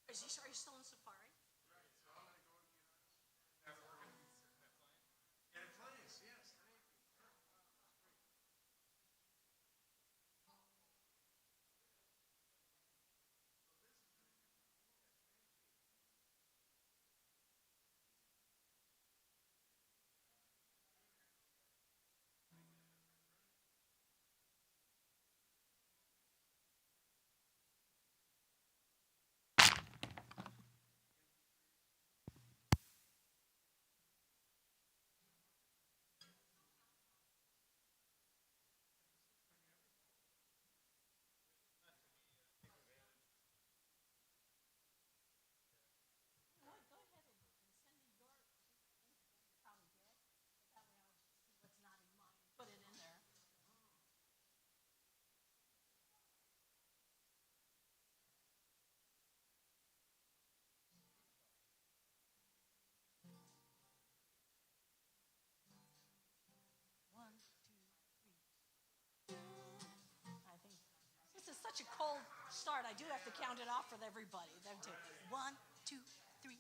Are you still in Safari? Put it in there. One, two, three. I think this is such a cold start. I do have to count it off for everybody. Them too. 1, 2, 3.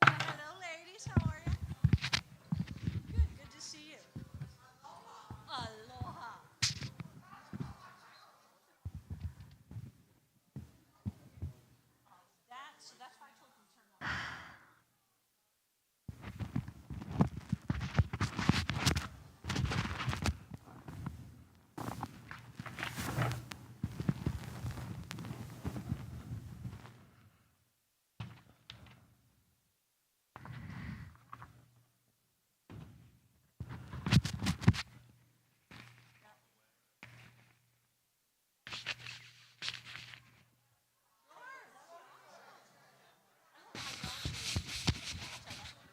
Hello, ladies. How are you? Good. Good to see you. Aloha. That's why I told them to turn it off.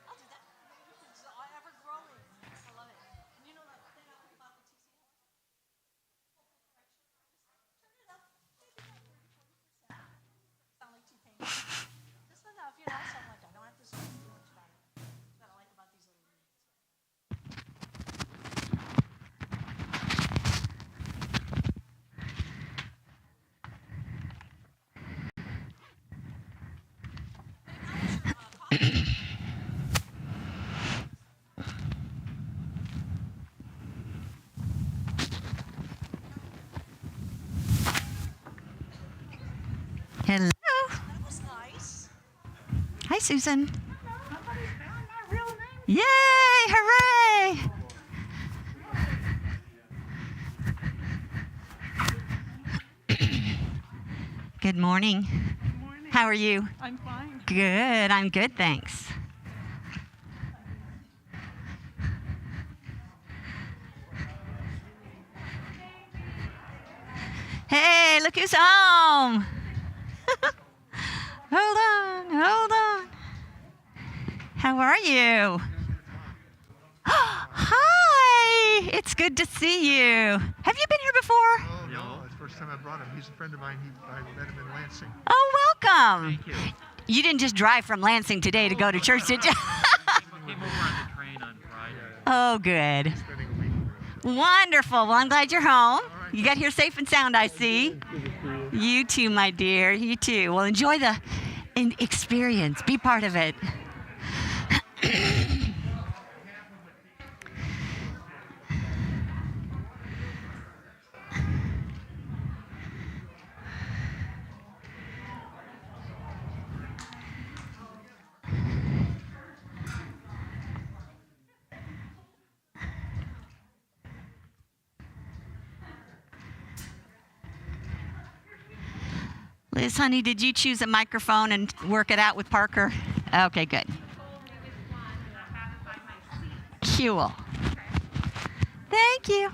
I'll do that. It's ever growing. I love it. And you know that thing I like about the TCL? Turn it up. Maybe about 30, 40%. Sound like T-Pain. Just enough, something like that. I don't have to say too much about it. That's what I like about these little readings. How was your coffee? Hello. That was nice. Hi, Susan. Somebody's found my real name. Yay! Hooray! Good morning. Good morning. How are you? I'm fine. Good. I'm good, thanks. Hey, look who's home. Hold on. How are you? Hi. It's good to see you. Have you been here before? No, first time I brought him. He's a friend of mine. I met him in Lansing. Oh, welcome. Thank you. You didn't just drive from Lansing today to go to church, did you? Came over on the train on Friday. Oh, good. Spending a week with him. Wonderful. Well, I'm glad you're home. You got here safe and sound, I see. You too, my dear. You too. Well, enjoy the experience. Be part of it. Liz, honey, did you choose a microphone and work it out with Parker? Okay, good. Cool. Thank you.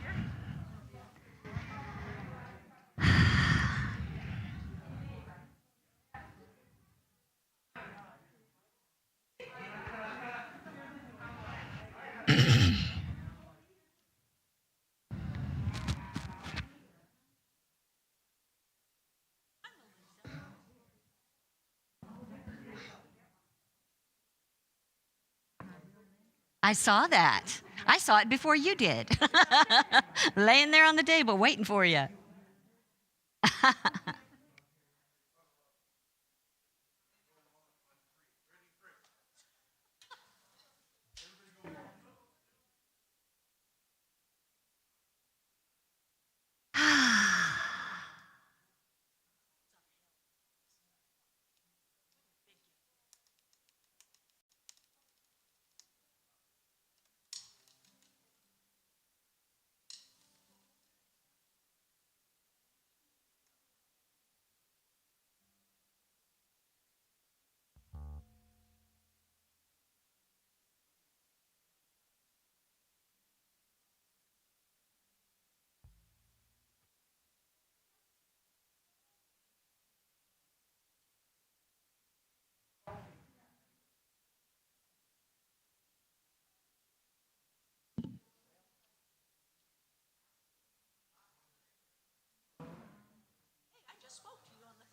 I saw that. I saw it before you did. Laying there on the table waiting for you. I just spoke to you on the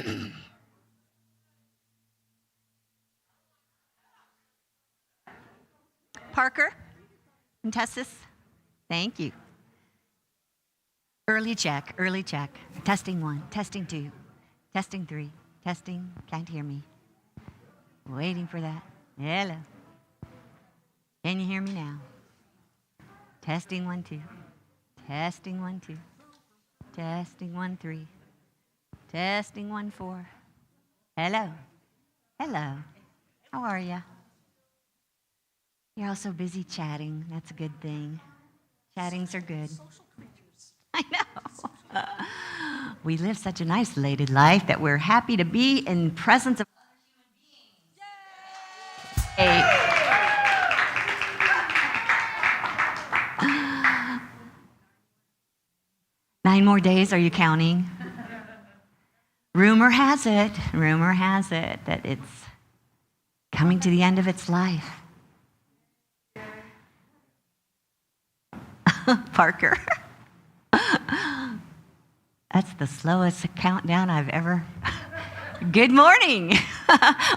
phone. Parker and Tessis, thank you. Early check, early check. Testing 1, testing 2, testing 3, testing, can't hear me. Waiting for that. Hello. Can you hear me now? Testing 1, 2. Testing 1, 2. Testing 1, 3. Testing 1, 4. Hello. Hello. How are you? You're all so busy chatting. That's a good thing. Chattings are good. I know. We live such an isolated life that we're happy to be in presence of other human beings. 9 more days, are you counting? Rumor has it that it's coming to the end of its life. Parker. That's the slowest countdown I've ever. Good morning.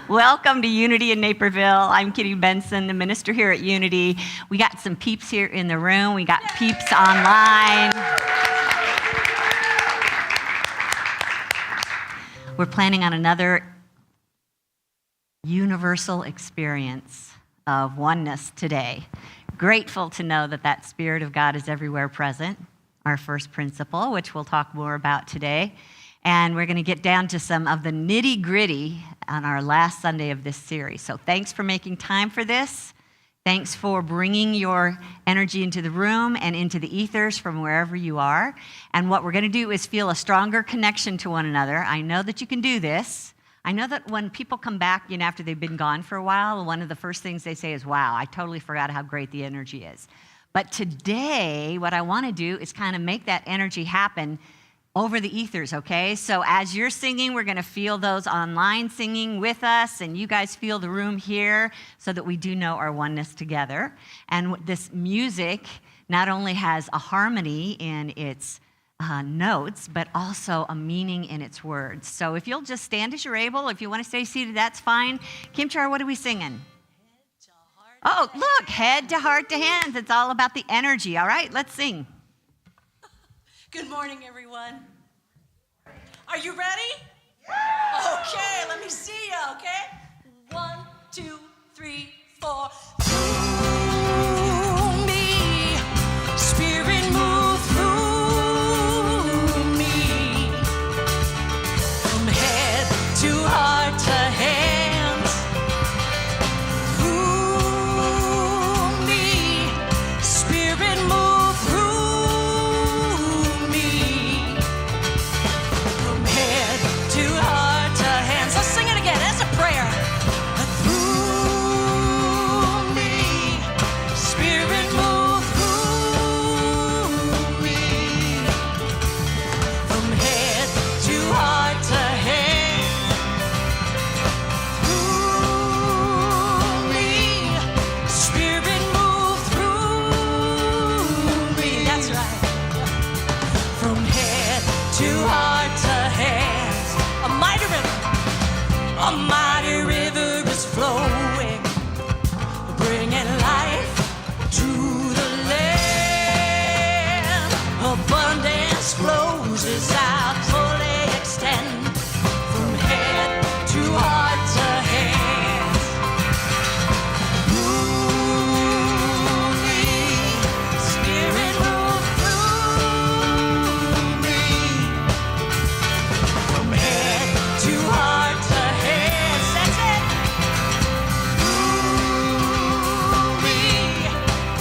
Welcome to Unity in Naperville. I'm Kitty Benson, the minister here at Unity. We got some peeps here in the room. We got peeps online. We're planning on another universal experience of oneness today. Grateful to know that that Spirit of God is everywhere present, our first principle, which we'll talk more about today. And we're going to get down to some of the nitty-gritty on our last Sunday of this series. So thanks for making time for this. Thanks for bringing your energy into the room and into the ethers from wherever you are. And what we're going to do is feel a stronger connection to one another. I know that you can do this. I know that when people come back, after they've been gone for a while, one of the first things they say is, wow, I totally forgot how great the energy is. But today, what I want to do is kind of make that energy happen over the ethers, okay? So as you're singing, we're going to feel those online singing with us, and you guys feel the room here so that we do know our oneness together. And this music not only has a harmony in its notes, but also a meaning in its words. So if you'll just stand as you're able, if you want to stay seated, that's fine. Kim Char, what are we singing? Oh, look, head to heart to hands. It's all about the energy. All right, let's sing. Good morning, everyone. Are you ready? Okay, let me see you, okay? 1, 2, 3, 4. Through me, Spirit move through me. From head to heart to hands. Through me, Spirit move through me. From head to heart to hands. Let's sing it again as a prayer. Through me, Spirit move through me. From head to heart to hands. Through me, Spirit move through me. That's right. From head to heart to hands. A mighty river is flowing, bringing life to the land. Abundance flows as I fully extend. From head to heart to hands. Through me, Spirit move through me. From head to heart to hands. That's it. Through me,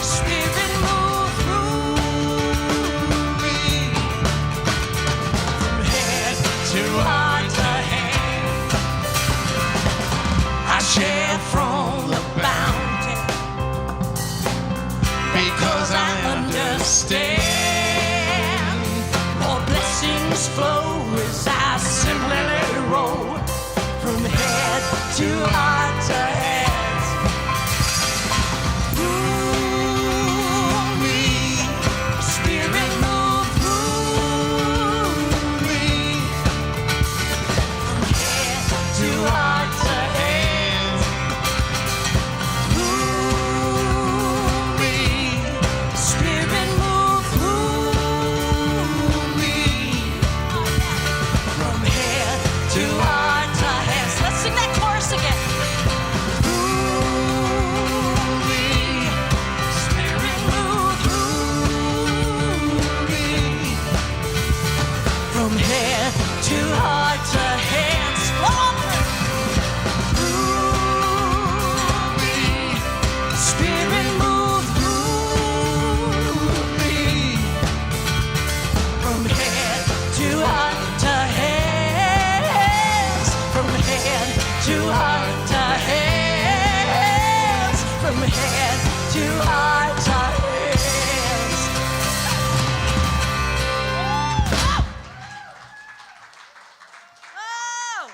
Spirit move through me. From head to heart to hands. I share from the bounty because I understand. More blessings flow as I simply let it roll. From head to heart to hands. Through me, Spirit move through me. From head to heart to hands. Through me, Spirit move through me. From head to heart to hands. Let's sing that chorus again. Through me, Spirit move through me. From head to heart to hands. Through me, Spirit move through me. From head to heart to hands. From head to heart to hands. From head to heart to hands. Oh!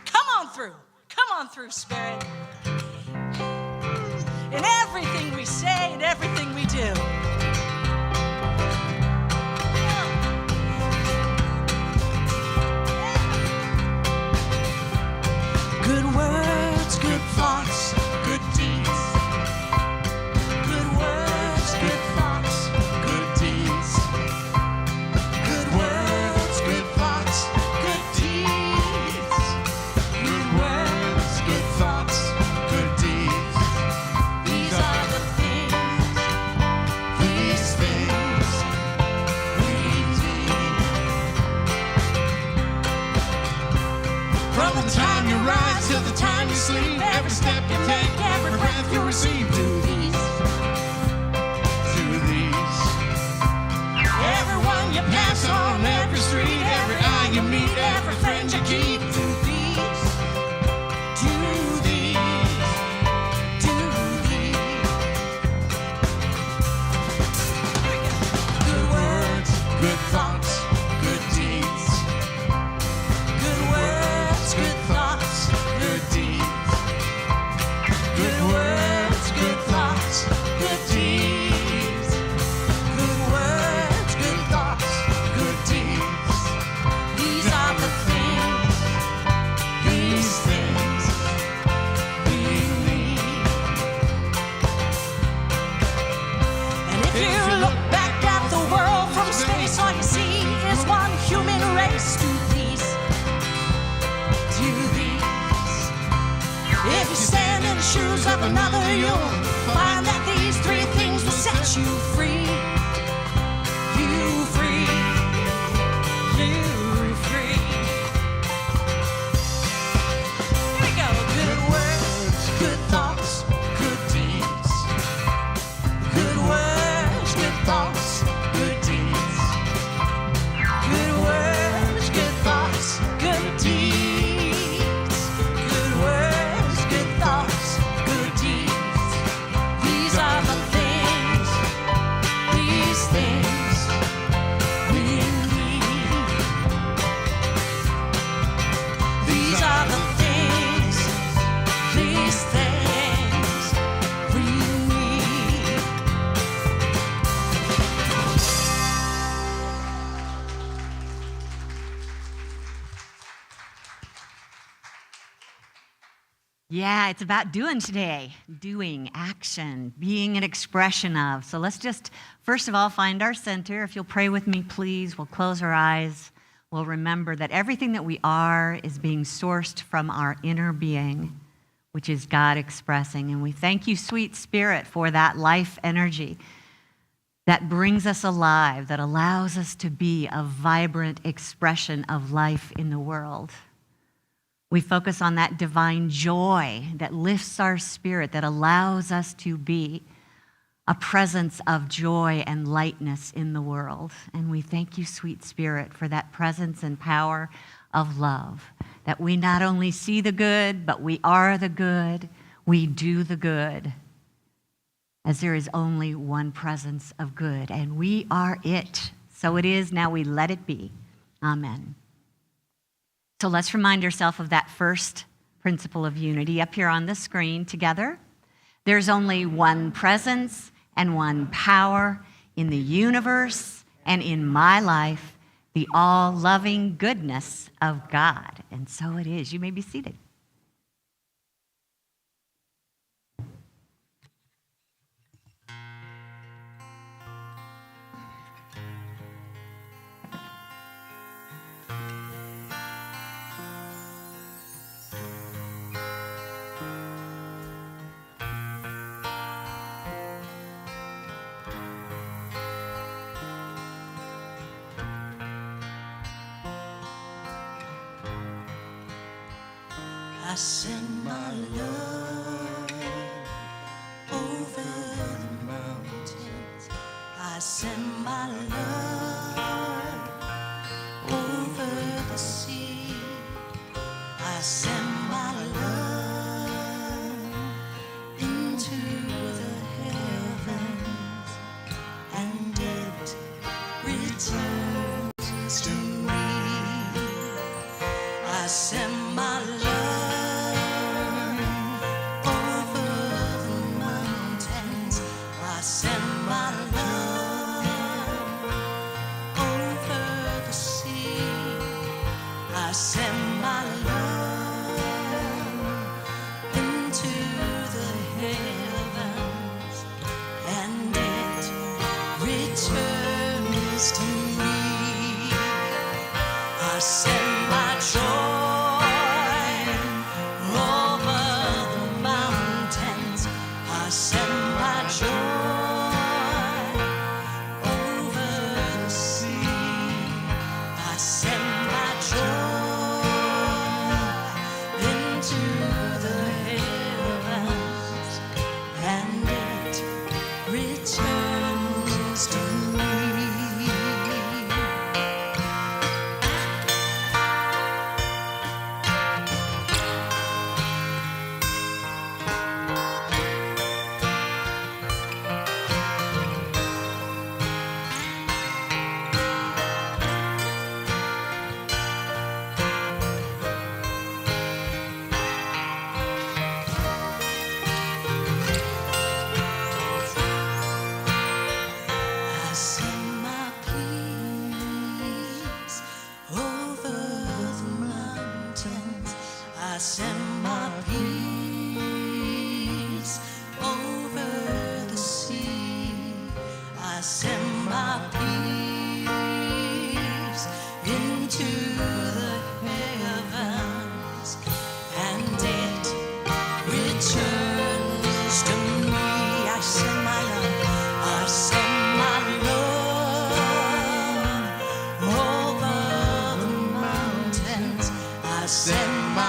Come on through. Come on through, Spirit. In everything we say and everything we do. Good words, good thoughts, good deeds. Good words, good thoughts, good deeds. Good words, good thoughts, good deeds. Good words, good thoughts, good deeds. These are the things we do. From the time you rise till the time you sleep, every step you take, every breath you receive, do these. Everyone you pass on every street, every eye you meet, every friend you keep, do these. Do these. Do these. Good words, Yeah, it's about doing today. Doing, action, being an expression of. So let's just, first of all, find our center. If you'll pray with me, please. We'll close our eyes. We'll remember that everything that we are is being sourced from our inner being, which is God expressing. And we thank you, sweet Spirit, for that life energy that brings us alive, that allows us to be a vibrant expression of life in the world. We focus on that divine joy that lifts our spirit, that allows us to be a presence of joy and lightness in the world. And we thank you, sweet Spirit, for that presence and power of love, that we not only see the good, but we are the good, we do the good, as there is only one presence of good, and we are it. So it is, now we let it be. Amen. So let's remind ourselves of that first principle of unity up here on the screen together. There's only one presence and one power in the universe and in my life, the all-loving goodness of God. And so it is. You may be seated. I send my love over the mountains. I send my love over the sea. I send my love into the heavens, and it returns to me. I send my love to me. I send my joy over the mountains. I send my joy over the sea. I send my joy into the heavens, and it returns to me. I send my peace over the sea. I send my peace into the heavens, and it returns to me. I send my love. I send my love over the mountains. I send my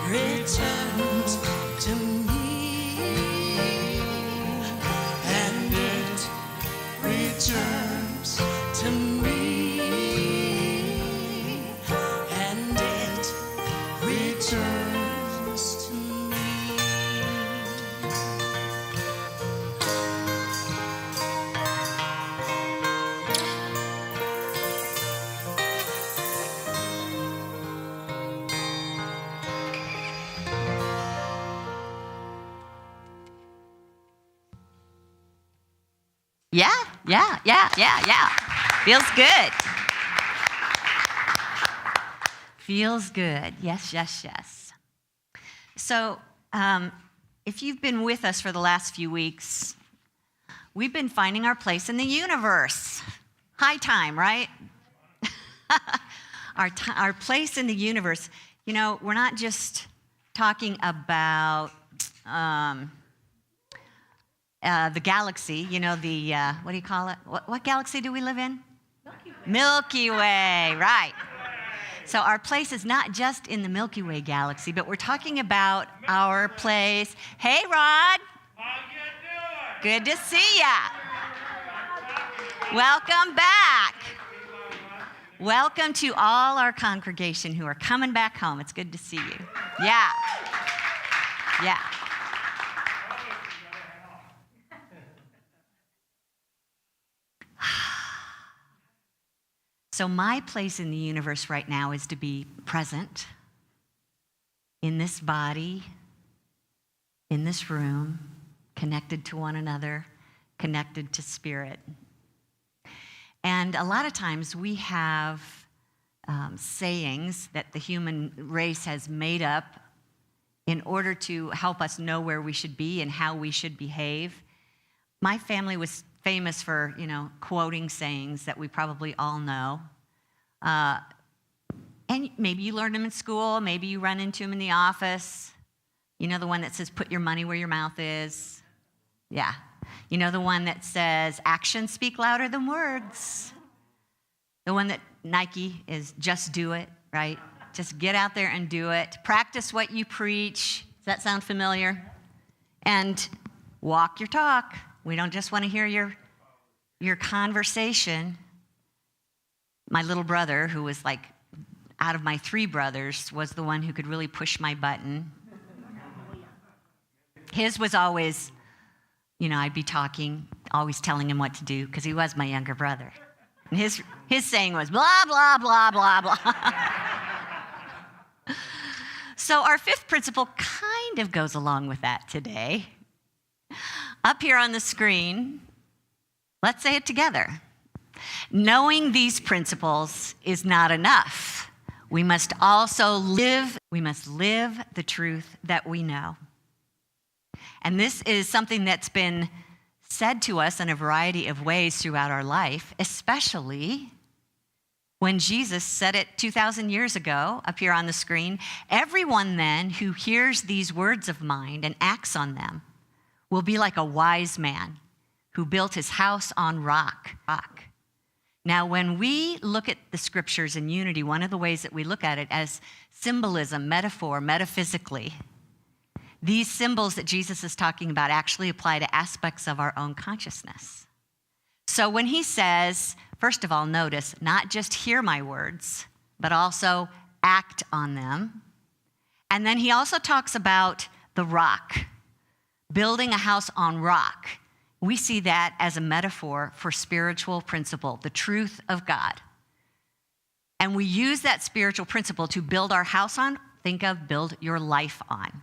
returns to me, and it returns to me, and it returns to me. Yeah. Feels good. Feels good. Yes. So, if you've been with us for the last few weeks, we've been finding our place in the universe. High time, right? Our place in the universe. You know, we're not just talking about the galaxy, you know, the, what do you call it? What galaxy do we live in? Milky Way, right. So our place is not just in the Milky Way galaxy, but we're talking about our place. Hey, Rod. How you doing? Good to see ya. Welcome back. Welcome to all our congregation who are coming back home. It's good to see you. Yeah. So my place in the universe right now is to be present in this body, in this room, connected to one another, connected to spirit. And a lot of times we have sayings that the human race has made up in order to help us know where we should be and how we should behave. My family was famous for, quoting sayings that we probably all know. And maybe you learned them in school, maybe you run into them in the office. You know the one that says, put your money where your mouth is? Yeah. You know the one that says, actions speak louder than words? The one that Nike is, just do it, right? Just get out there and do it. Practice what you preach. Does that sound familiar? And walk your talk. We don't just want to hear your conversation. My little brother, who was like, out of my 3 brothers, was the one who could really push my button. His was always, I'd be talking, always telling him what to do, because he was my younger brother. And his saying was, blah, blah, blah, blah, blah. So our 5th principle kind of goes along with that today. Up here on the screen, let's say it together. Knowing these principles is not enough. We must also live the truth that we know. And this is something that's been said to us in a variety of ways throughout our life, especially when Jesus said it 2,000 years ago up here on the screen. Everyone then who hears these words of mine and acts on them will be like a wise man who built his house on rock. Now, when we look at the scriptures in unity, one of the ways that we look at it as symbolism, metaphor, metaphysically, these symbols that Jesus is talking about actually apply to aspects of our own consciousness. So when he says, first of all, notice, not just hear my words, but also act on them. And then he also talks about the rock, building a house on rock. We see that as a metaphor for spiritual principle, the truth of God. And we use that spiritual principle to build our house on. Think of build your life on,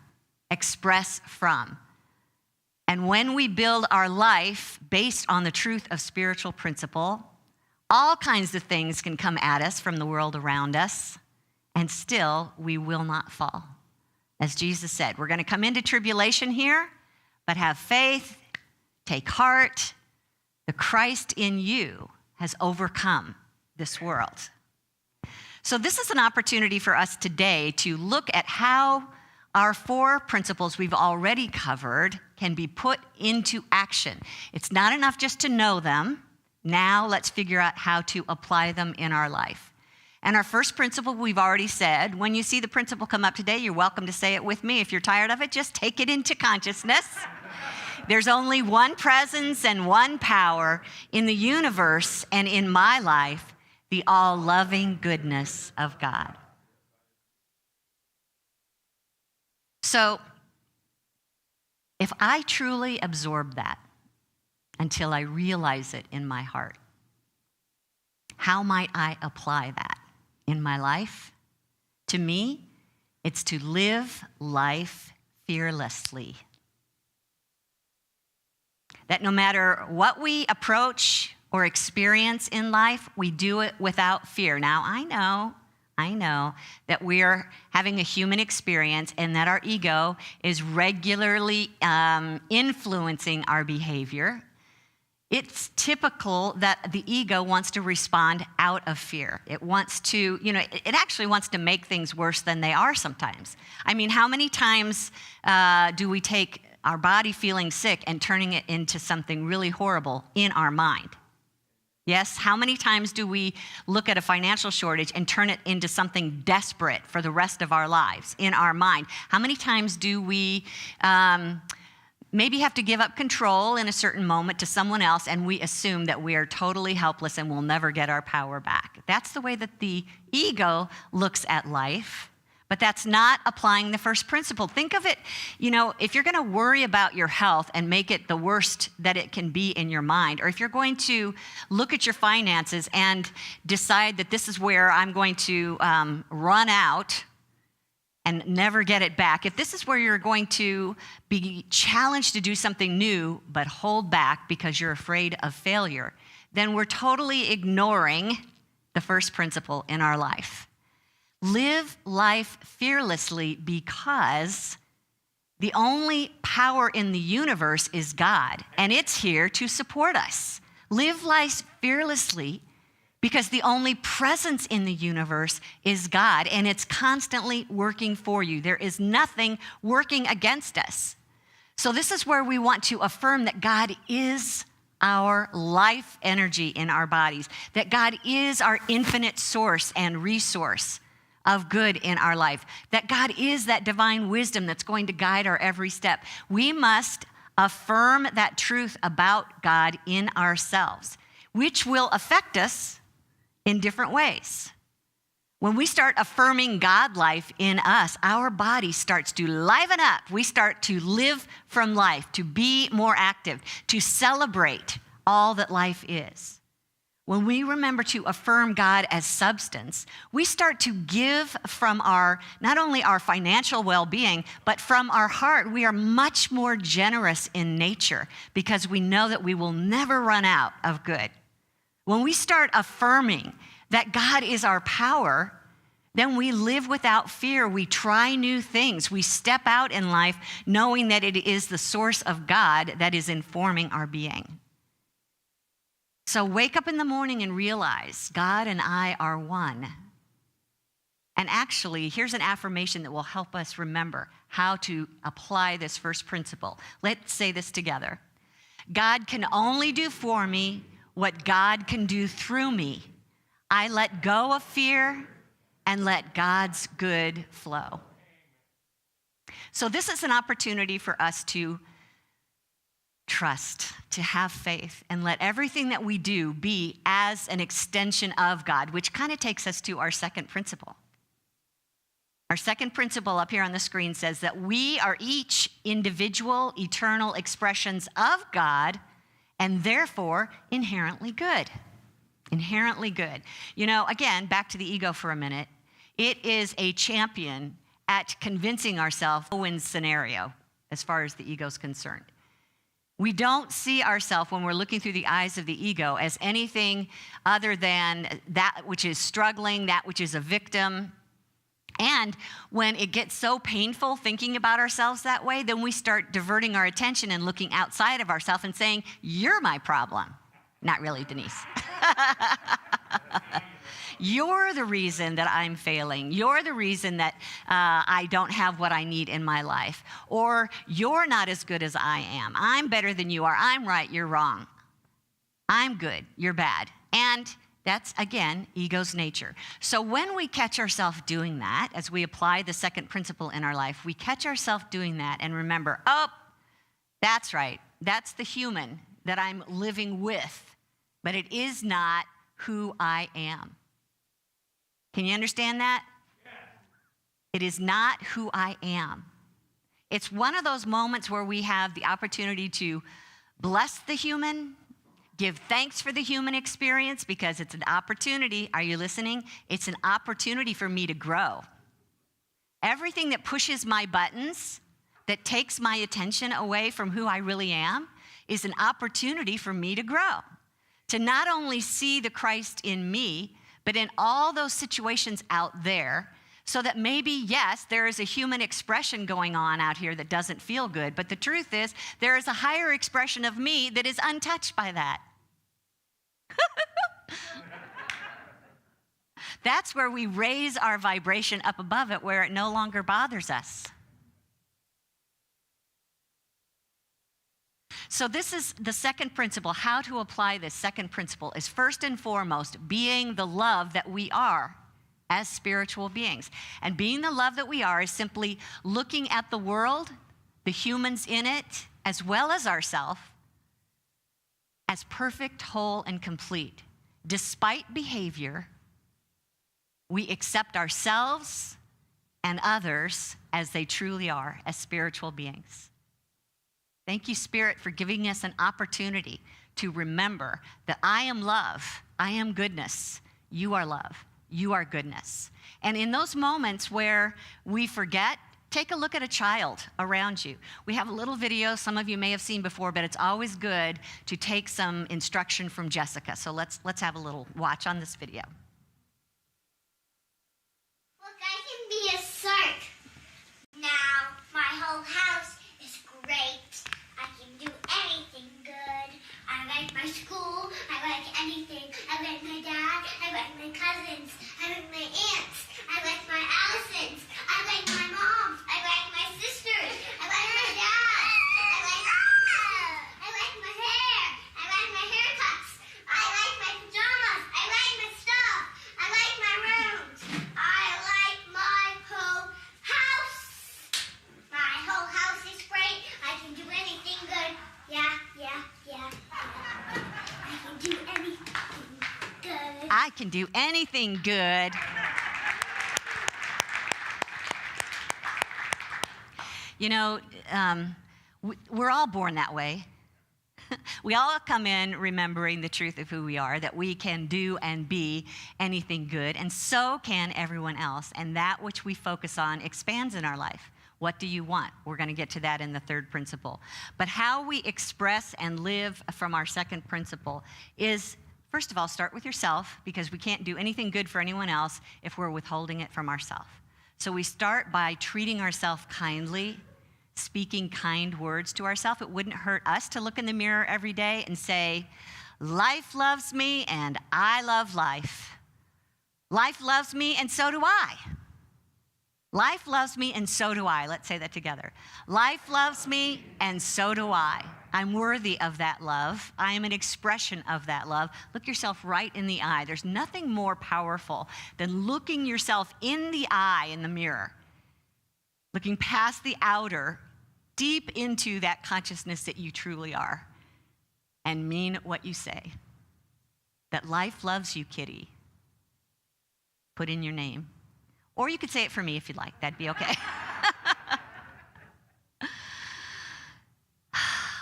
express from. And when we build our life based on the truth of spiritual principle, all kinds of things can come at us from the world around us, and still we will not fall. As Jesus said, we're going to come into tribulation here, but have faith, take heart. The Christ in you has overcome this world. So this is an opportunity for us today to look at how our 4 principles we've already covered can be put into action. It's not enough just to know them. Now let's figure out how to apply them in our life. And our first principle we've already said. When you see the principle come up today, you're welcome to say it with me. If you're tired of it, just take it into consciousness. There's only one presence and one power in the universe and in my life, the all-loving goodness of God. So, if I truly absorb that until I realize it in my heart, how might I apply that in my life? To me, it's to live life fearlessly. that no matter what we approach or experience in life, we do it without fear. Now, I know that we're having a human experience and that our ego is regularly influencing our behavior. It's typical that the ego wants to respond out of fear. It wants to, it actually wants to make things worse than they are sometimes. I mean, how many times do we take our body feeling sick and turning it into something really horrible in our mind? Yes, how many times do we look at a financial shortage and turn it into something desperate for the rest of our lives in our mind? How many times do we maybe have to give up control in a certain moment to someone else, and we assume that we are totally helpless and we'll never get our power back? That's the way that the ego looks at life, but that's not applying the first principle. Think of it, if you're going to worry about your health and make it the worst that it can be in your mind, or if you're going to look at your finances and decide that this is where I'm going to run out and never get it back, if this is where you're going to be challenged to do something new but hold back because you're afraid of failure, then we're totally ignoring the first principle in our life. Live life fearlessly because the only power in the universe is God, and it's here to support us. Live life fearlessly because the only presence in the universe is God, and it's constantly working for you. There is nothing working against us. So this is where we want to affirm that God is our life energy in our bodies, that God is our infinite source and resource of good in our life, that God is that divine wisdom that's going to guide our every step. We must affirm that truth about God in ourselves, which will affect us in different ways. When we start affirming God life in us, our body starts to liven up. We start to live from life, to be more active, to celebrate all that life is. When we remember to affirm God as substance, we start to give from not only our financial well-being, but from our heart. We are much more generous in nature because we know that we will never run out of good. When we start affirming that God is our power, then we live without fear. We try new things. We step out in life knowing that it is the source of God that is informing our being. So wake up in the morning and realize God and I are one. And actually, here's an affirmation that will help us remember how to apply this first principle. Let's say this together. God can only do for me what God can do through me. I let go of fear and let God's good flow. So this is an opportunity for us to trust, to have faith, and let everything that we do be as an extension of God, which kind of takes us to our second principle. Our second principle up here on the screen says that we are each individual, eternal expressions of God, and therefore inherently good. Inherently good. Again, back to the ego for a minute. It is a champion at convincing ourselves a win scenario as far as the ego is concerned. We don't see ourselves when we're looking through the eyes of the ego as anything other than that which is struggling, that which is a victim. And when it gets so painful thinking about ourselves that way, then we start diverting our attention and looking outside of ourselves and saying, "You're my problem." Not really, Denise. You're the reason that I'm failing. You're the reason that I don't have what I need in my life. Or you're not as good as I am. I'm better than you are. I'm right, you're wrong. I'm good, you're bad. And that's, again, ego's nature. So when we catch ourselves doing that, as we apply the second principle in our life, we catch ourselves doing that and remember, oh, that's right. That's the human that I'm living with, but it is not who I am. Can you understand that? Yes. It is not who I am. It's one of those moments where we have the opportunity to bless the human, give thanks for the human experience, because it's an opportunity. Are you listening? It's an opportunity for me to grow. Everything that pushes my buttons, that takes my attention away from who I really am, is an opportunity for me to grow, to not only see the Christ in me, but in all those situations out there, so that maybe, yes, there is a human expression going on out here that doesn't feel good, but the truth is, there is a higher expression of me that is untouched by that. That's where we raise our vibration up above it, where it no longer bothers us. So this is the second principle. How to apply this second principle is first and foremost being the love that we are as spiritual beings. And being the love that we are is simply looking at the world, the humans in it, as well as ourselves, as perfect, whole, and complete. Despite behavior, we accept ourselves and others as they truly are, as spiritual beings. Thank you, Spirit, for giving us an opportunity to remember that I am love, I am goodness, you are love, you are goodness. And in those moments where we forget, take a look at a child around you. We have a little video some of you may have seen before, but it's always good to take some instruction from Jessica. So let's have a little watch on this video. Look, I can be a shark. Now, my whole house is great. I can do anything good. I like my school. I like anything. I like my dad. I like my cousins. I like my aunts. I like my Allisons. I like my mom. I like my sisters. I like my dad. I like my hair. I like my haircuts. I like my pajamas. I like my stuff. I like my rooms. I like my whole house. My whole house is great. I can do anything good. Yeah. I can do anything good. I can do anything good. You know, we're all born that way. We all come in remembering the truth of who we are, that we can do and be anything good, and so can everyone else. And that which we focus on expands in our life. What do you want? We're going to get to that in the third principle. But how we express and live from our second principle is, first of all, start with yourself, because we can't do anything good for anyone else if we're withholding it from ourselves. So we start by treating ourselves kindly, speaking kind words to ourselves. It wouldn't hurt us to look in the mirror every day and say, life loves me and I love life. Life loves me and so do I. Life loves me and so do I. Let's say that together. Life loves me and so do I. I'm worthy of that love. I am an expression of that love. Look yourself right in the eye. There's nothing more powerful than looking yourself in the eye in the mirror, looking past the outer, deep into that consciousness that you truly are, and mean what you say. That life loves you, kitty. Put in your name. Or you could say it for me if you'd like. That'd be okay.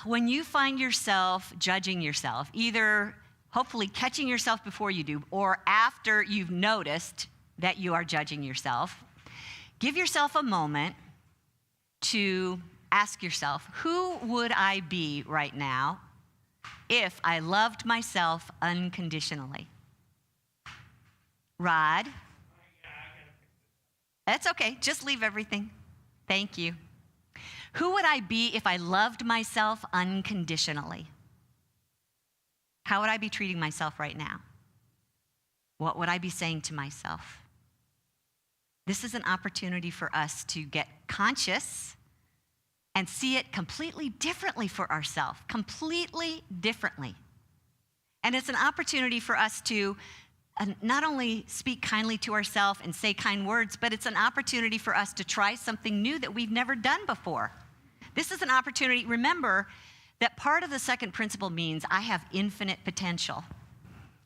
When you find yourself judging yourself, either hopefully catching yourself before you do, or after you've noticed that you are judging yourself, give yourself a moment to ask yourself, who would I be right now if I loved myself unconditionally? Rod? That's okay. Just leave everything. Thank you. Who would I be if I loved myself unconditionally? How would I be treating myself right now? What would I be saying to myself? This is an opportunity for us to get conscious and see it completely differently for ourselves, completely differently. And it's an opportunity for us to not only speak kindly to ourselves and say kind words, but it's an opportunity for us to try something new that we've never done before. This is an opportunity. Remember that part of the second principle means I have infinite potential.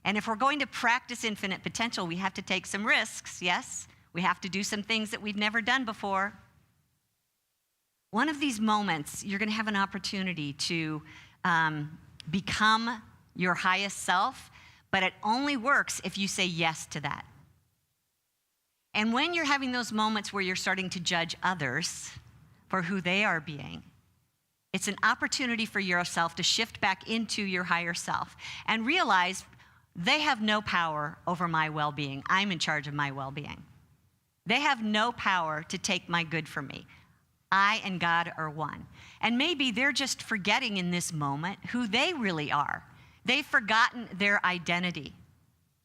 And if we're going to practice infinite potential, we have to take some risks, yes? We have to do some things that we've never done before. One of these moments, you're going to have an opportunity to become your highest self, but it only works if you say yes to that. And when you're having those moments where you're starting to judge others for who they are being, It's an opportunity for yourself to shift back into your higher self and realize they have no power over my well-being. I'm in charge of my well-being. They have no power to take my good from me. I and God are one. And maybe they're just forgetting in this moment who they really are. They've forgotten their identity.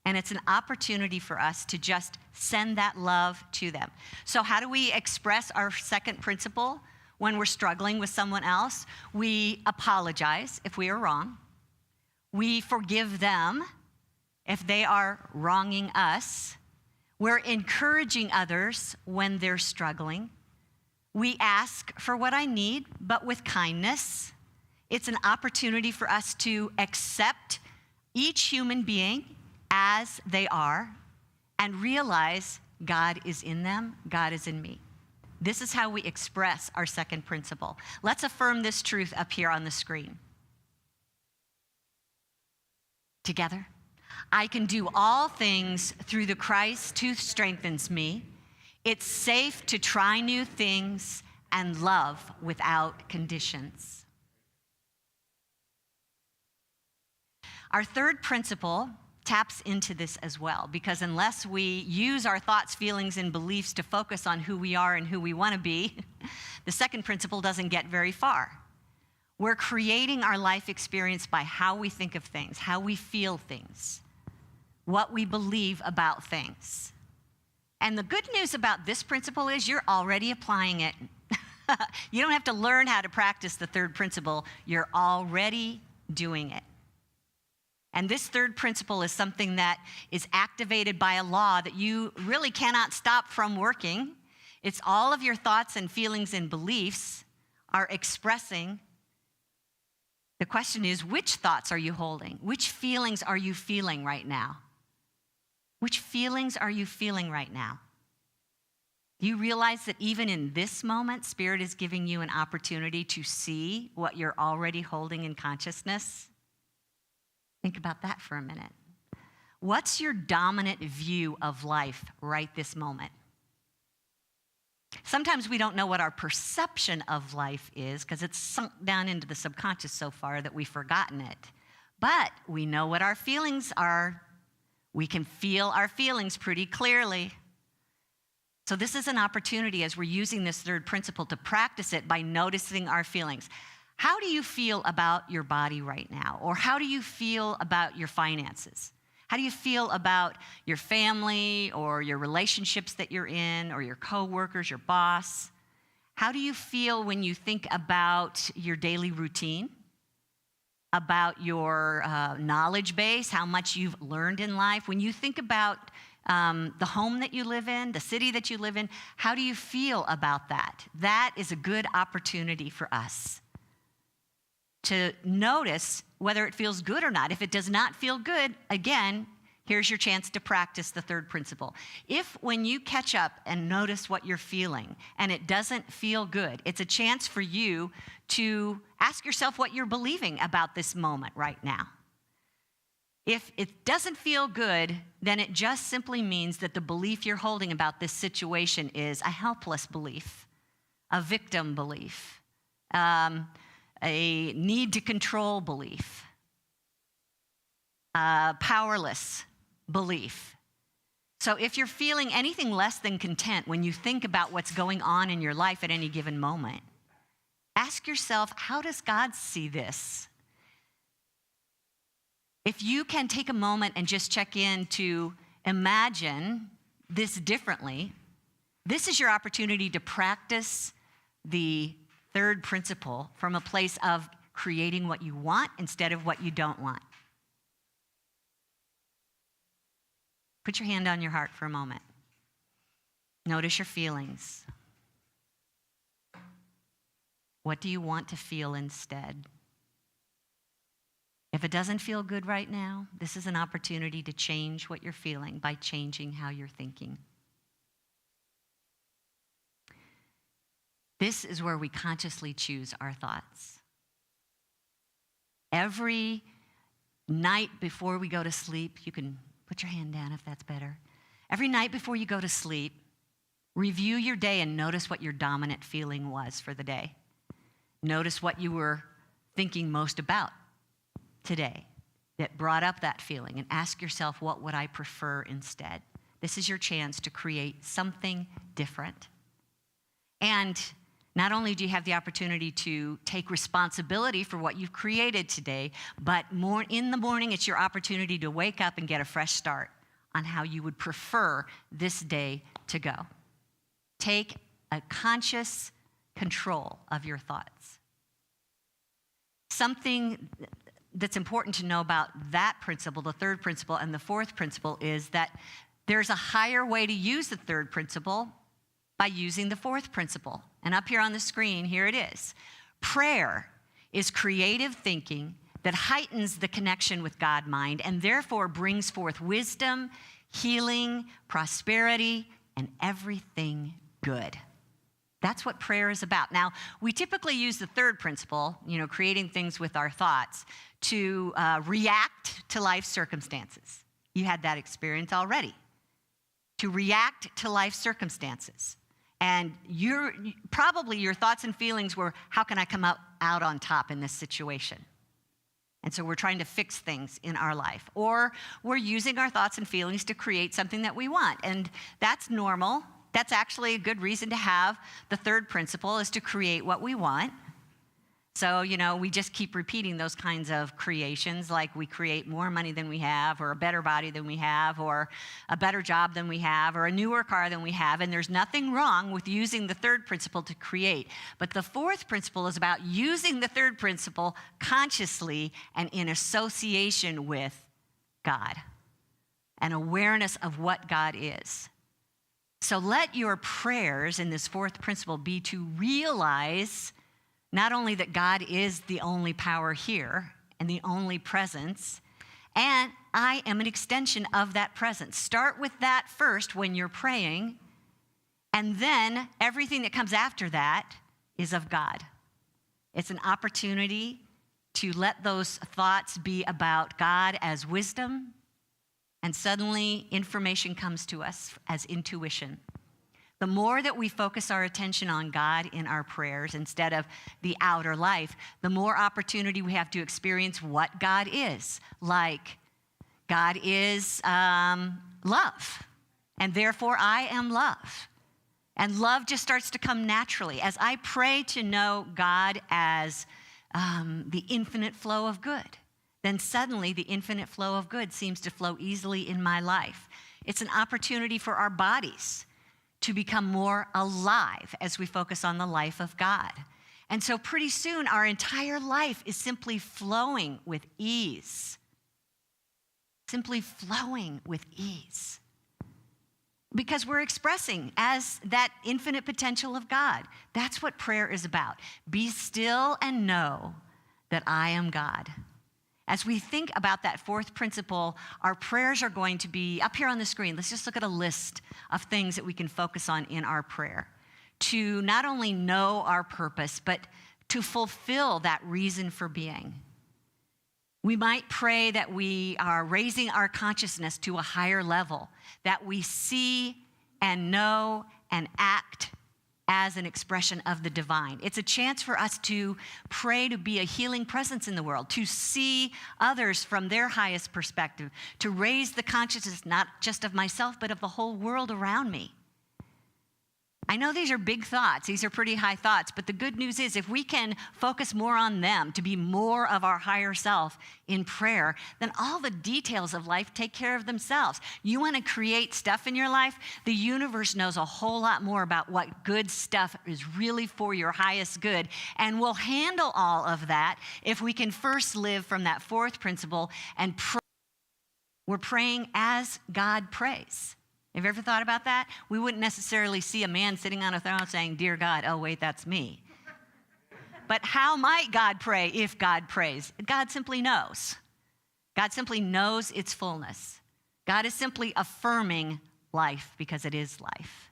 And it's an opportunity for us to just send that love to them. So how do we express our second principle when we're struggling with someone else? We apologize if we are wrong. We forgive them if they are wronging us. We're encouraging others when they're struggling. We ask for what I need, but with kindness. It's an opportunity for us to accept each human being as they are and realize God is in them, God is in me. This is how we express our second principle. Let's affirm this truth up here on the screen. Together. I can do all things through the Christ who strengthens me. It's safe to try new things and love without conditions. Our third principle taps into this as well, because unless we use our thoughts, feelings, and beliefs to focus on who we are and who we want to be, the second principle doesn't get very far. We're creating our life experience by how we think of things, how we feel things, what we believe about things. And the good news about this principle is you're already applying it. You don't have to learn how to practice the third principle. You're already doing it. And this third principle is something that is activated by a law that you really cannot stop from working. It's all of your thoughts and feelings and beliefs are expressing. The question is, which thoughts are you holding? Which feelings are you feeling right now? Which feelings are you feeling right now? Do you realize that even in this moment, Spirit is giving you an opportunity to see what you're already holding in consciousness? Think about that for a minute. What's your dominant view of life right this moment? Sometimes we don't know what our perception of life is because it's sunk down into the subconscious so far that we've forgotten it. But we know what our feelings are. We can feel our feelings pretty clearly. So this is an opportunity as we're using this third principle to practice it by noticing our feelings. How do you feel about your body right now? Or how do you feel about your finances? How do you feel about your family or your relationships that you're in or your coworkers, your boss? How do you feel when you think about your daily routine? About your knowledge base, how much you've learned in life? When you think about the home that you live in, the city that you live in, how do you feel about that? That is a good opportunity for us to notice whether it feels good or not. If it does not feel good, again, here's your chance to practice the third principle. If when you catch up and notice what you're feeling and it doesn't feel good, it's a chance for you to ask yourself what you're believing about this moment right now. If it doesn't feel good, then it just simply means that the belief you're holding about this situation is a helpless belief, a victim belief, a need to control belief, a powerless belief. So if you're feeling anything less than content when you think about what's going on in your life at any given moment, ask yourself, how does God see this? If you can take a moment and just check in to imagine this differently, this is your opportunity to practice the third principle from a place of creating what you want instead of what you don't want. Put your hand on your heart for a moment. Notice your feelings. What do you want to feel instead? If it doesn't feel good right now, this is an opportunity to change what you're feeling by changing how you're thinking. This is where we consciously choose our thoughts. Every night before we go to sleep, you can put your hand down if that's better. Every night before you go to sleep, review your day and notice what your dominant feeling was for the day. Notice what you were thinking most about today that brought up that feeling, and ask yourself, what would I prefer instead? This is your chance to create something different. And not only do you have the opportunity to take responsibility for what you've created today, but more in the morning, it's your opportunity to wake up and get a fresh start on how you would prefer this day to go. Take a conscious control of your thoughts. Something that's important to know about that principle, the third principle, and the fourth principle is that there's a higher way to use the third principle by using the fourth principle. And up here on the screen, here it is. Prayer is creative thinking that heightens the connection with God mind and therefore brings forth wisdom, healing, prosperity, and everything good. That's what prayer is about. Now, we typically use the third principle, creating things with our thoughts, to react to life circumstances. You had that experience already. To react to life circumstances. And probably your thoughts and feelings were, how can I come out on top in this situation? And so we're trying to fix things in our life. Or we're using our thoughts and feelings to create something that we want. And that's normal. That's actually a good reason to have the third principle, is to create what we want. So, we just keep repeating those kinds of creations, like we create more money than we have, or a better body than we have, or a better job than we have, or a newer car than we have. And there's nothing wrong with using the third principle to create. But the fourth principle is about using the third principle consciously and in association with God, an awareness of what God is. So let your prayers in this fourth principle be to realize not only that God is the only power here and the only presence, and I am an extension of that presence. Start with that first when you're praying, and then everything that comes after that is of God. It's an opportunity to let those thoughts be about God as wisdom, and suddenly information comes to us as intuition. The more that we focus our attention on God in our prayers instead of the outer life, the more opportunity we have to experience what God is. Like, God is love, and therefore I am love. And love just starts to come naturally. As I pray to know God as the infinite flow of good, then suddenly the infinite flow of good seems to flow easily in my life. It's an opportunity for our bodies to become more alive as we focus on the life of God. And so pretty soon our entire life is simply flowing with ease. Simply flowing with ease. Because we're expressing as that infinite potential of God. That's what prayer is about. Be still and know that I am God. As we think about that fourth principle, our prayers are going to be up here on the screen. Let's just look at a list of things that we can focus on in our prayer to not only know our purpose, but to fulfill that reason for being. We might pray that we are raising our consciousness to a higher level, that we see and know and act as an expression of the divine. It's a chance for us to pray to be a healing presence in the world, to see others from their highest perspective, to raise the consciousness not just of myself, but of the whole world around me. I know these are big thoughts. These are pretty high thoughts. But the good news is if we can focus more on them, to be more of our higher self in prayer, then all the details of life take care of themselves. You want to create stuff in your life? The universe knows a whole lot more about what good stuff is really for your highest good. And we'll handle all of that if we can first live from that fourth principle and pray. We're praying as God prays. Have you ever thought about that? We wouldn't necessarily see a man sitting on a throne saying, "Dear God," oh, wait, that's me. But how might God pray if God prays? God simply knows. God simply knows its fullness. God is simply affirming life because it is life.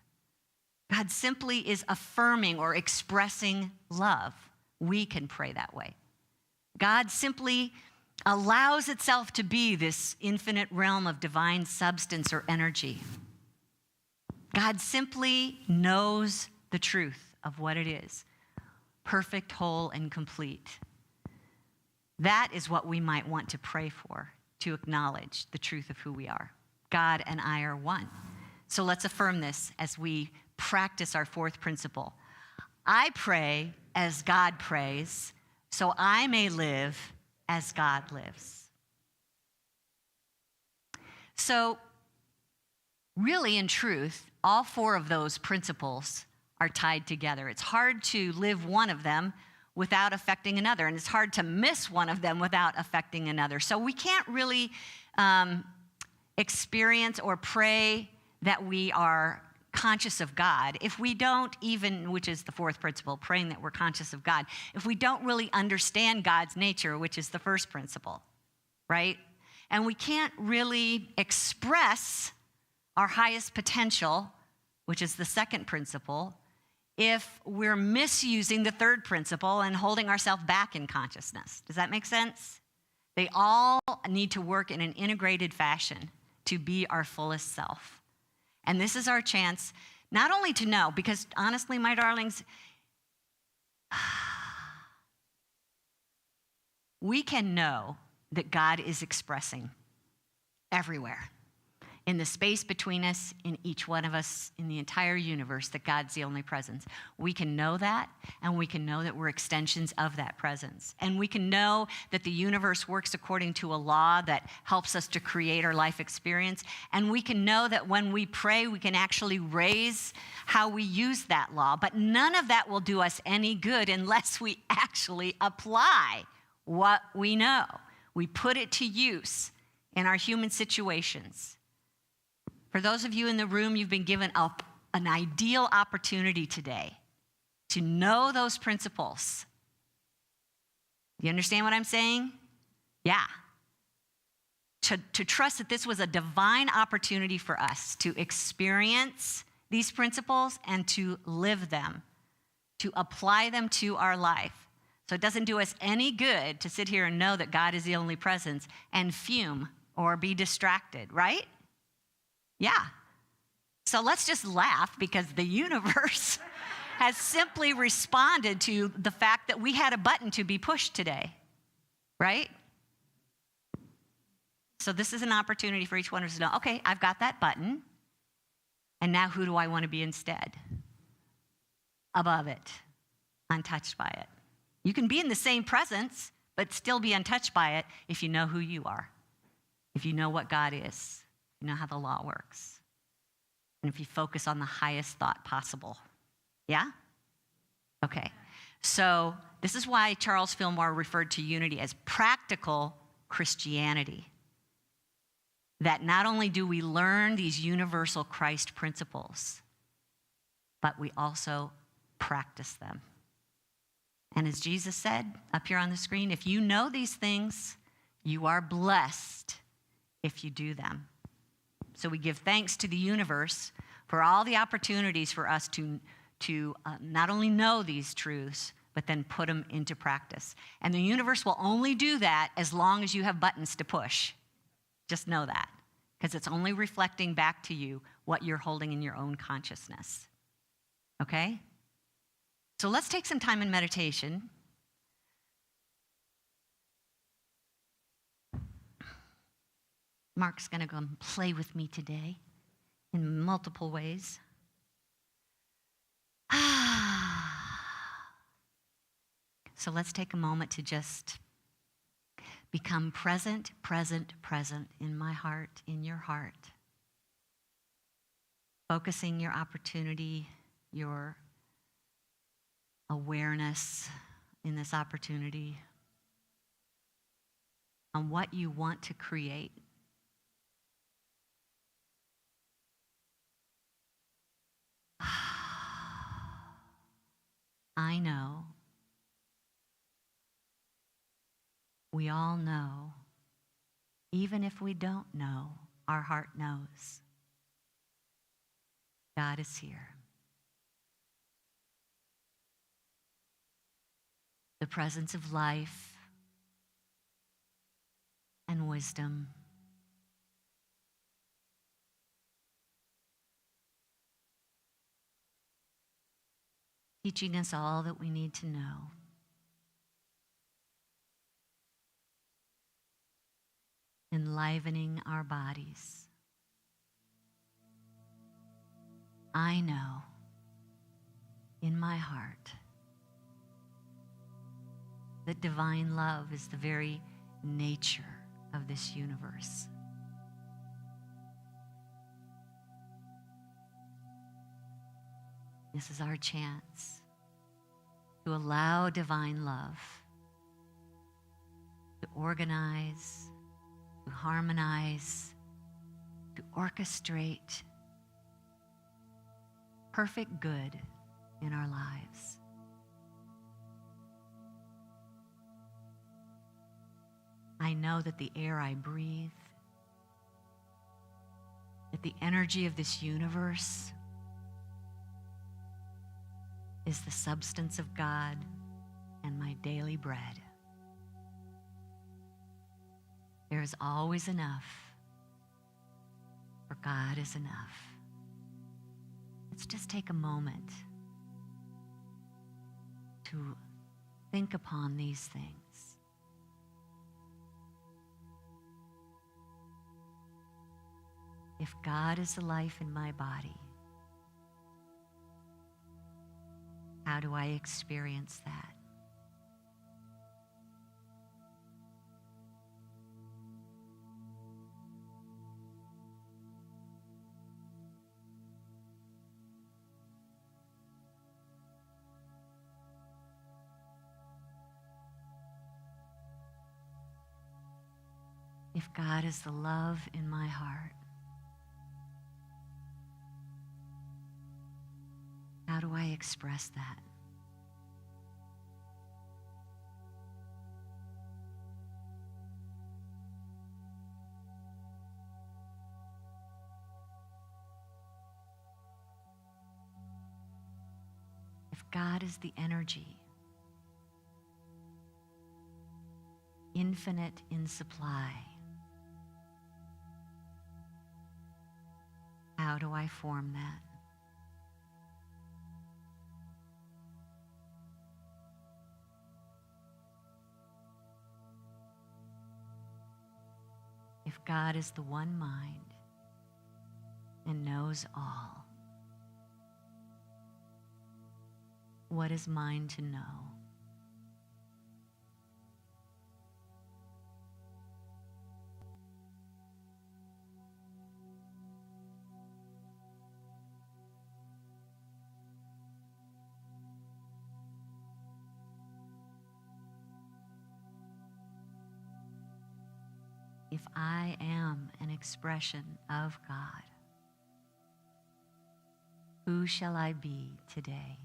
God simply is affirming or expressing love. We can pray that way. God simply allows itself to be this infinite realm of divine substance or energy. God simply knows the truth of what it is. perfect, whole, and complete. That is what we might want to pray for, to acknowledge the truth of who we are. God and I are one. So let's affirm this as we practice our fourth principle. I pray as God prays, so I may live as God lives. So, really, in truth, all four of those principles are tied together. It's hard to live one of them without affecting another, and it's hard to miss one of them without affecting another. So we can't really experience or pray that we are conscious of God if we don't even, which is the fourth principle, praying that we're conscious of God, if we don't really understand God's nature, which is the first principle, right? And we can't really express our highest potential, which is the second principle, if we're misusing the third principle and holding ourselves back in consciousness. Does that make sense? They all need to work in an integrated fashion to be our fullest self. And this is our chance not only to know, because honestly, my darlings, we can know that God is expressing everywhere. In the space between us, in each one of us, in the entire universe, that God's the only presence. We can know that, and we can know that we're extensions of that presence. And we can know that the universe works according to a law that helps us to create our life experience. And we can know that when we pray, we can actually raise how we use that law. But none of that will do us any good unless we actually apply what we know. We put it to use in our human situations. For those of you in the room, you've been given an ideal opportunity today to know those principles. You understand what I'm saying? Yeah. To trust that this was a divine opportunity for us to experience these principles and to live them, to apply them to our life. So it doesn't do us any good to sit here and know that God is the only presence and fume or be distracted, right? Yeah. So let's just laugh because the universe has simply responded to the fact that we had a button to be pushed today, right? So this is an opportunity for each one of us to know, okay, I've got that button, and now who do I want to be instead? Above it, untouched by it. You can be in the same presence, but still be untouched by it if you know who you are, if you know what God is. You know how the law works. And if you focus on the highest thought possible. Yeah? Okay. So this is why Charles Fillmore referred to unity as practical Christianity. That not only do we learn these universal Christ principles, but we also practice them. And as Jesus said up here on the screen, if you know these things, you are blessed if you do them. So we give thanks to the universe for all the opportunities for us to not only know these truths, but then put them into practice. And the universe will only do that as long as you have buttons to push. Just know that, because it's only reflecting back to you what you're holding in your own consciousness. Okay? So let's take some time in meditation. Mark's going to go and play with me today in multiple ways. So let's take a moment to just become present, present, present in my heart, in your heart. Focusing your opportunity, your awareness in this opportunity on what you want to create. I know, we all know, even if we don't know, our heart knows. God is here. The presence of life and wisdom. teaching us all that we need to know. Enlivening our bodies. I know in my heart that divine love is the very nature of this universe. This is our chance to allow divine love to organize, to harmonize, to orchestrate perfect good in our lives. I know that the air I breathe, that the energy of this universe is the substance of God and my daily bread. There is always enough, for God is enough. Let's just take a moment to think upon these things. If God is the life in my body, how do I experience that? If God is the love in my heart, how do I express that? If God is the energy, infinite in supply, how do I form that? If God is the one mind and knows all, what is mine to know? If I am an expression of God, who shall I be today?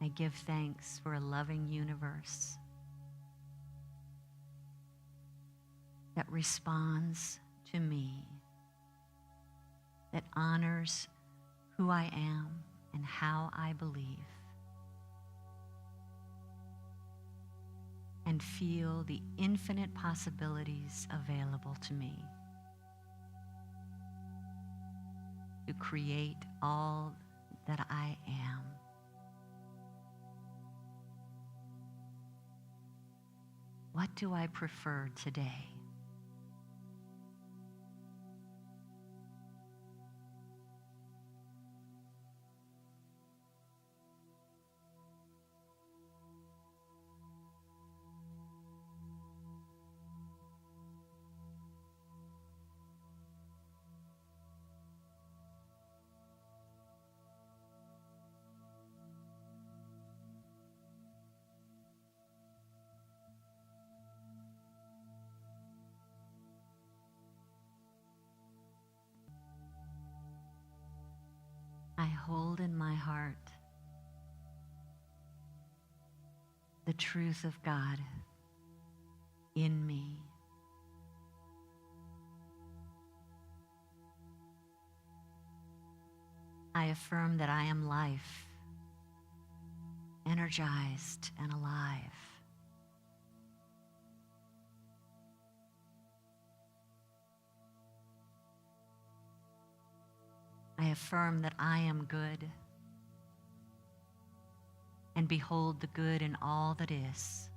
I give thanks for a loving universe that responds to me, that honors who I am and how I believe, and feel the infinite possibilities available to me to create all that I am. What do I prefer today? I hold in my heart the truth of God in me I affirm that I am life, energized and alive. I affirm that I am good, and behold the good in all that is.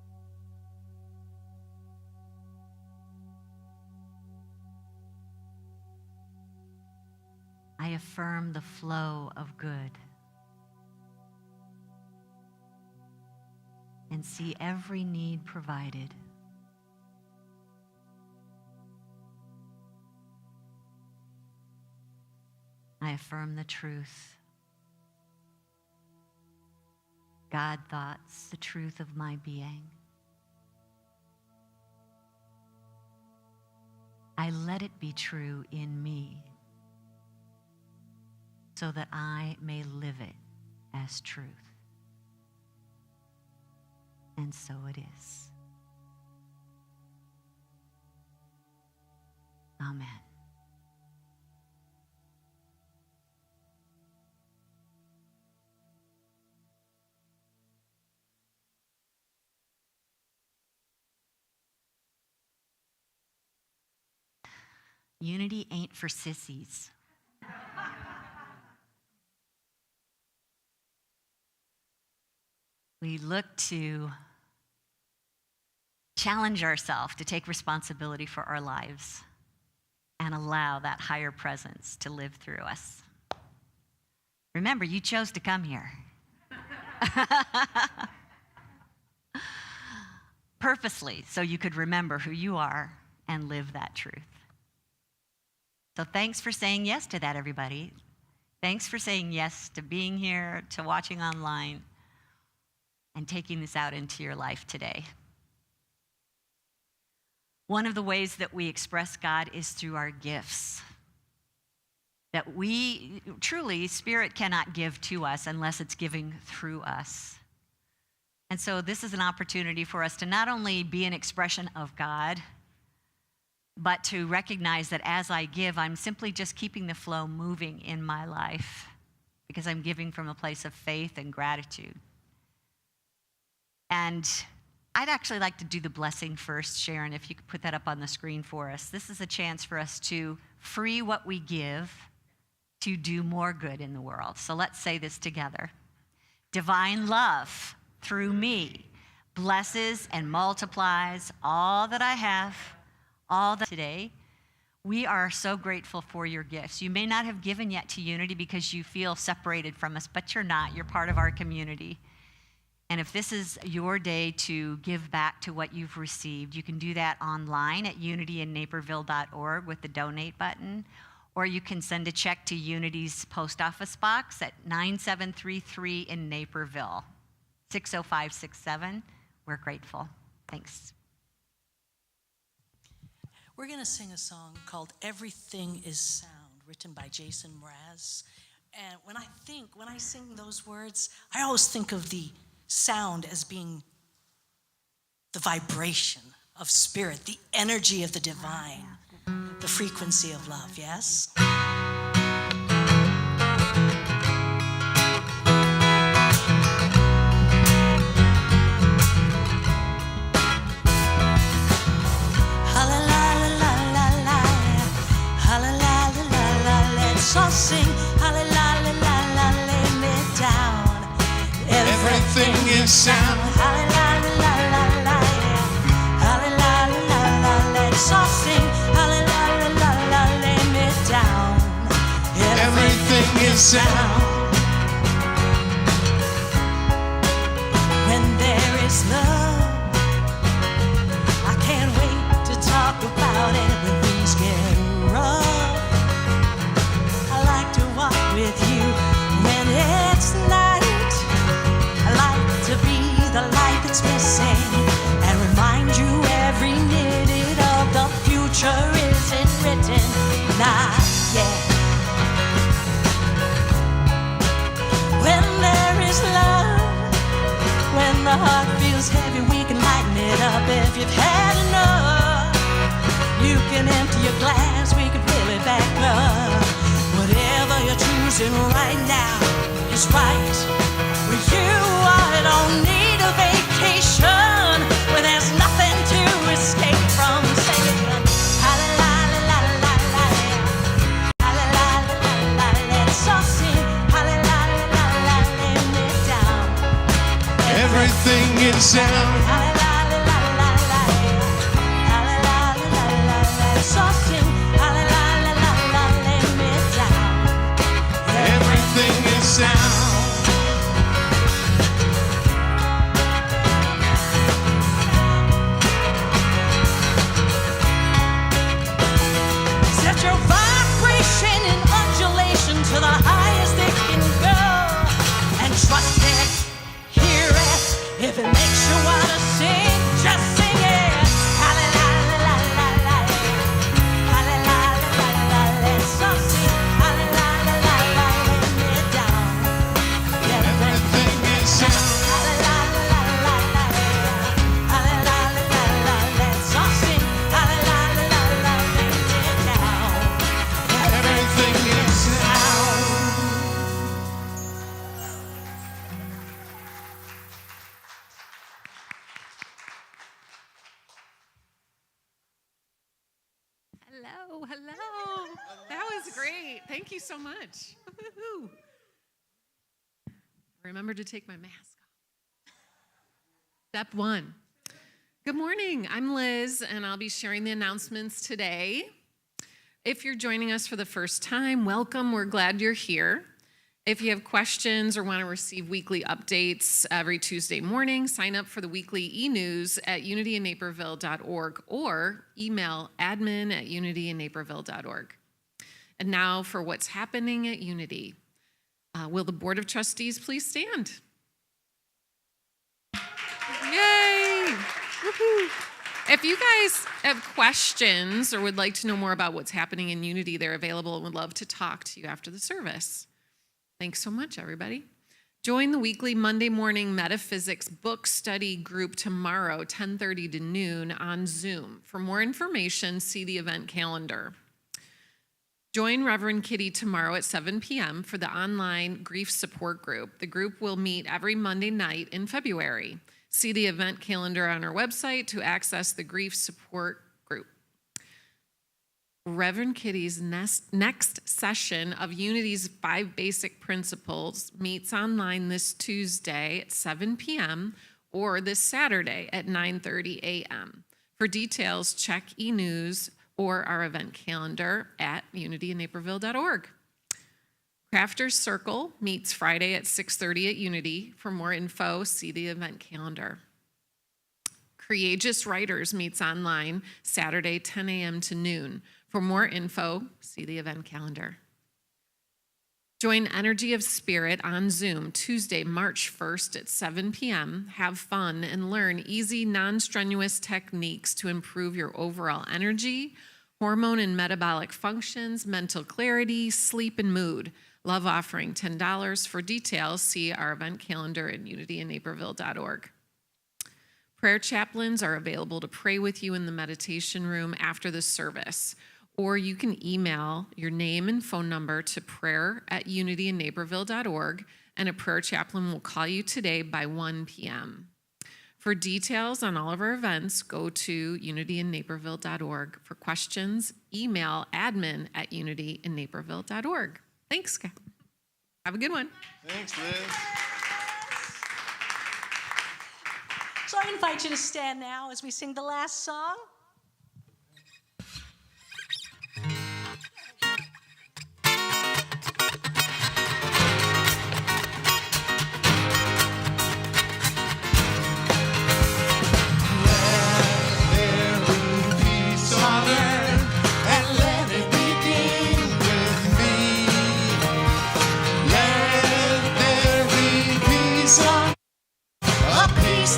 I affirm the flow of good and see every need provided. I affirm the truth. God thoughts, the truth of my being. I let it be true in me so that I may live it as truth. And so it is. Amen. Unity ain't for sissies. We look to challenge ourselves to take responsibility for our lives and allow that higher presence to live through us. Remember, you chose to come here. Purposely, so you could remember who you are and live that truth. So thanks for saying yes to that, everybody. Thanks for saying yes to being here, to watching online, and taking this out into your life today. One of the ways that we express God is through our gifts. That we, truly, Spirit cannot give to us unless it's giving through us. And so this is an opportunity for us to not only be an expression of God, but to recognize that as I give, I'm simply just keeping the flow moving in my life because I'm giving from a place of faith and gratitude. And I'd actually like to do the blessing first, Sharon, if you could put that up on the screen for us. This is a chance for us to free what we give to do more good in the world. So let's say this together. Divine love through me blesses and multiplies all that I have, all that today. We are so grateful for your gifts. You may not have given yet to Unity because you feel separated from us, but you're not. You're part of our community. And if this is your day to give back to what you've received, you can do that online at unityinnaperville.org with the donate button, or you can send a check to Unity's post office box at 9733 in Naperville, 60567. We're grateful. Thanks. We're going to sing a song called Everything is Sound, written by Jason Mraz. And when I sing those words, I always think of the sound as being the vibration of spirit, the energy of the divine, the frequency of love, yes? So sing, hallelujah, lay me down. Everything is sound. Hallelujah, hallelujah, so sing, hallelujah, lay me down. Everything is sound. When there is love, I can't wait to talk about it when things get rough. With you when it's night, I like to be the light that's missing and remind you every minute of the future isn't written, not yet. When there is love, when the heart feels heavy, we can lighten it up. If you've had enough, you can empty your glass, we can fill it back up. Whatever you're choosing right now, is right. With you, I don't need a vacation where there's nothing to escape from. Saying, ha-la-la-la-la-la-la, ha-la-la-la-la-la, let's all sing, ha-la-la-la-la-la, lay me down. Everything is sound. Ha-la-la-la-la-la, ha-la-la-la-la-la, let's all sing, ha-la-la-la-la-la, lay me down. Everything is sound. Set your vibration in undulation to the highest it can go. And trust it, hear it. If it makes you wanna sing, just sing it. Ha-la-la-la-la-la-la, ha-la-la-la-la-la, let's all sing. Ha-la-la-la-la-la, lay me down. Everything is sound. Ha-la-la-la-la-la, ha-la-la-la-la-la, let's all sing. Ha-la-la-la-la-la, lay me down. Everything is sound. Hello, hello. That was great. Thank you so much. Woo-hoo. Remember to take my mask off. Step 1. Good morning. I'm Liz, and I'll be sharing the announcements today. If you're joining us for the first time, welcome. We're glad you're here. If you have questions or want to receive weekly updates every Tuesday morning, sign up for the weekly e-news at unityinnaperville.org or email admin@unityinnaperville.org. And now for what's happening at Unity. Will the Board of Trustees please stand? Yay! Woohoo! If you guys have questions or would like to know more about what's happening in Unity, they're available and would love to talk to you after the service. Thanks so much, everybody. Join the weekly Monday morning metaphysics book study group tomorrow, 10:30 to noon on Zoom. For more information, see the event calendar. Join Reverend Kitty tomorrow at 7 p.m. for the online grief support group. The group will meet every Monday night in February. See the event calendar on our website to access the grief support group. Reverend Kitty's next session of Unity's 5 Basic Principles meets online this Tuesday at 7 p.m. or this Saturday at 9:30 a.m. For details, check e-news or our event calendar at unityinnaperville.org. Crafters Circle meets Friday at 6:30 at Unity. For more info, see the event calendar. Courageous Writers meets online Saturday, 10 a.m. to noon. For more info, see the event calendar. Join Energy of Spirit on Zoom Tuesday, March 1st at 7 p.m. Have fun and learn easy, non-strenuous techniques to improve your overall energy, hormone and metabolic functions, mental clarity, sleep, and mood. Love offering $10. For details, see our event calendar at unityinnaperville.org. Prayer chaplains are available to pray with you in the meditation room after the service, or you can email your name and phone number to prayer@unityinnaperville.org, and a prayer chaplain will call you today by 1 p.m. For details on all of our events, go to unityinnaperville.org. For questions, email admin@unityinnaperville.org. Thanks, guys. Have a good one. Thanks, Liz. So I invite you to stand now as we sing the last song.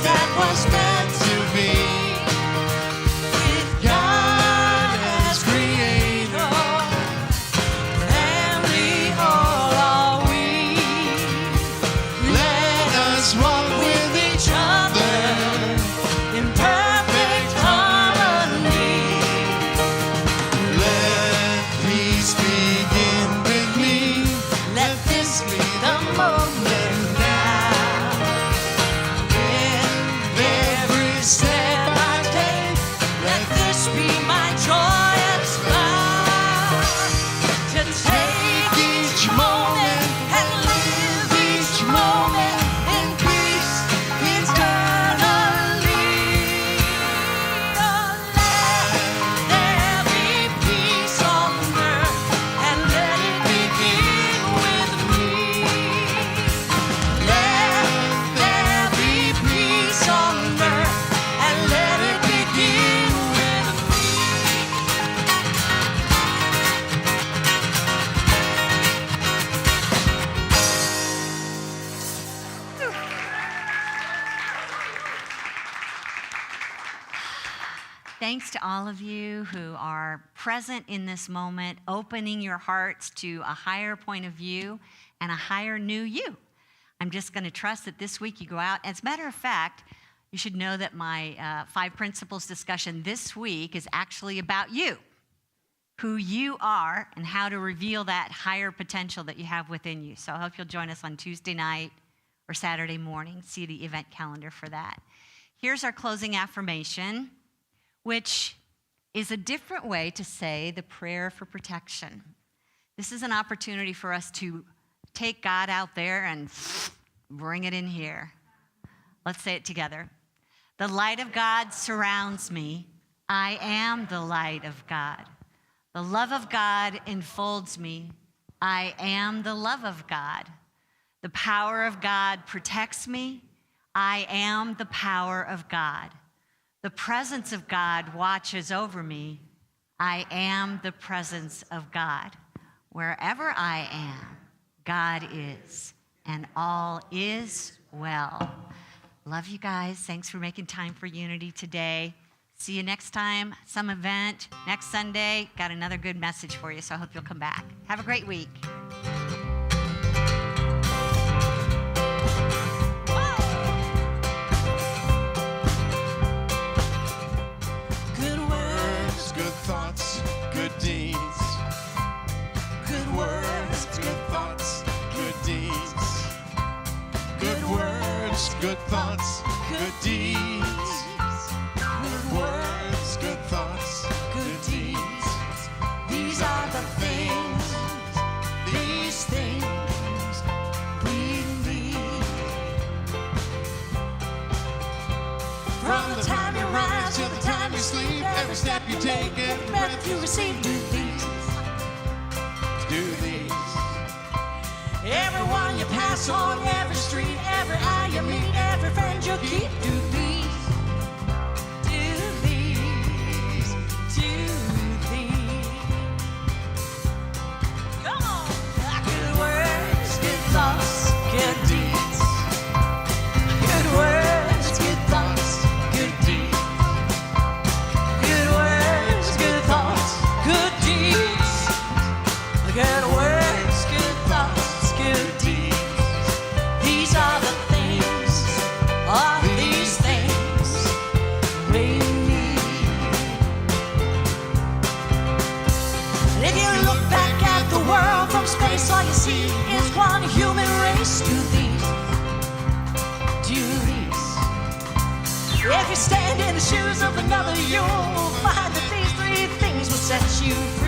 That was meant to be. thanks to all of you who are present in this moment, opening your hearts to a higher point of view and a higher new you. I'm just going to trust that this week you go out. As a matter of fact, you should know that my 5 principles discussion this week is actually about you, who you are, and how to reveal that higher potential that you have within you. So I hope you'll join us on Tuesday night or Saturday morning. See the event calendar for that. Here's our closing affirmation, which is a different way to say the prayer for protection. This is an opportunity for us to take God out there and bring it in here. Let's say it together. The light of God surrounds me. I am the light of God. The love of God enfolds me. I am the love of God. The power of God protects me. I am the power of God. The presence of God watches over me. I am the presence of God. Wherever I am, God is, and all is well. Love you guys. Thanks for making time for unity today. See you next time, some event, next Sunday. Got another good message for you, so I hope you'll come back. Have a great week. Good words, good thoughts, good deeds. Good words, good thoughts, good deeds. Good words, good thoughts, good deeds. Good words, good thoughts, good deeds. These are the things we need. From the time you rise to the time you sleep, every step you take, every breath you receive, do these. Everyone you pass on every street, every eye you meet, every friend you keep, do these. Come on. Good words, good thoughts, good deeds. Good words, good thoughts, good deeds. Good words, good thoughts, good deeds. Good words, good thoughts, good deeds. These are the things, all these things we need. And if you look back at the world from space, all you see is one human race. Do these. If you stand in the shoes of another, you'll find that these 3 things will set you free.